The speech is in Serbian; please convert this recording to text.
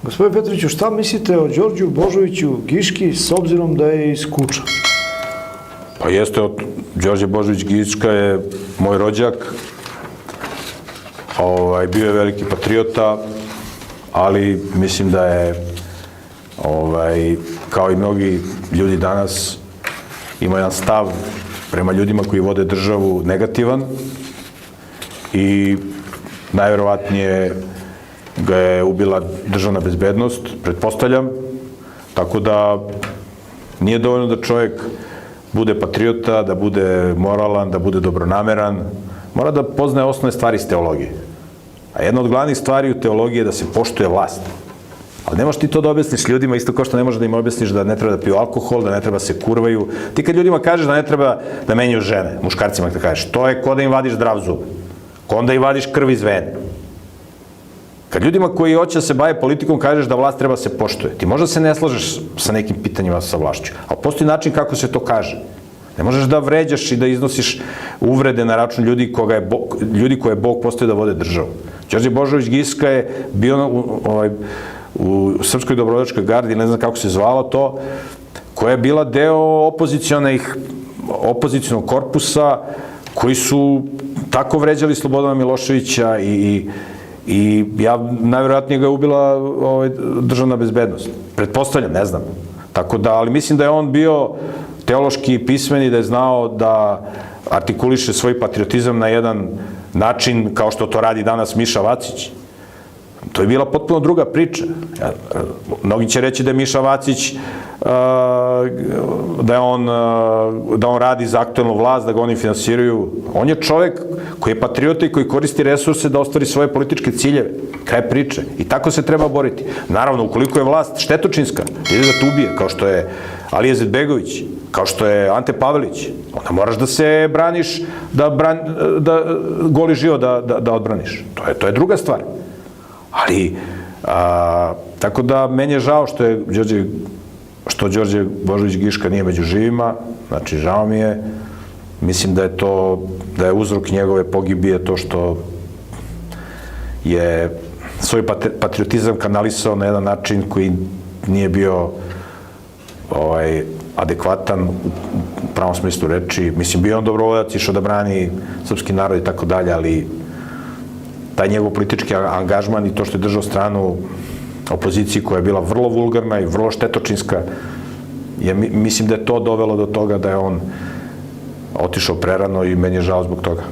Gospodine Petroviću, šta mislite o Đorđu Božoviću Giški s obzirom da je iz Kuča? Pa jeste, Đorđe Božović Giška je moj rođak, bio je veliki patriota, ali mislim da je, kao i mnogi ljudi danas, ima jedan stav prema ljudima koji vode državu negativan i najverovatnije ga je ubila državna bezbednost, pretpostavljam, tako da nije dovoljno da čovjek bude patriota, da bude moralan, da bude dobronameran, mora da poznaje osnovne stvari iz teologije. A jedna od glavnih stvari u teologiji je da se poštuje vlast. Ali ne možeš ti to da objasniš ljudima, isto kao što ne možeš da im objasniš da ne treba da piju alkohol, da ne treba se kurvaju. Ti kad ljudima kažeš da ne treba da menjaju žene, muškarcima da kažeš, to je ko da im vadiš zdrav zub, ko onda im vadiš krv iz vene. Kad ljudima koji hoće da se bave politikom kažeš da vlast treba da se poštuje, ti možda se ne slažeš sa nekim pitanjima sa vlašću, ali postoji način kako se to kaže. Ne možeš da vređaš i da iznosiš uvrede na račun ljudi koje je Bog postavio da vode državu. Đorđe Božović Giška je bio u Srpskoj dobrovoljačkoj gardi, ne znam kako se zvalo to, koja je bila deo opozicionog korpusa koji su tako vređali Slobodana Miloševića i najverovatnije ga je ubila državna bezbednost. Pretpostavljam, ne znam. Tako da, ali mislim da je on bio teološki pismen i da je znao da artikuliše svoj patriotizam na jedan način kao što to radi danas Miša Vacić. To je bila potpuno druga priča. Mnogi će reći da je Miša Vacić, da on radi za aktuelnu vlast, da ga oni finansiraju. On je čovjek koji je patriota i koji koristi resurse da ostvari svoje političke ciljeve. Kraj priče. I tako se treba boriti. Naravno, ukoliko je vlast štetočinska, ide da te ubije, kao što je Alija Izetbegović, kao što je Ante Pavelić, onda moraš da se braniš, da goli život da odbraniš. To je druga stvar. Ali, tako da, meni je žao što Đorđe Božović Giška nije među živima, znači žao mi je, mislim da je uzrok njegove pogibije to što je svoj patriotizam kanalisao na jedan način koji nije bio adekvatan u pravom smislu reči. Mislim, bio on dobrovoljac, išao da brani srpski narod i tako dalje, ali taj njegov politički angažman i to što je držao stranu opoziciji koja je bila vrlo vulgarna i vrlo štetočinska, mislim da je to dovelo do toga da je on otišao prerano i meni je žao zbog toga.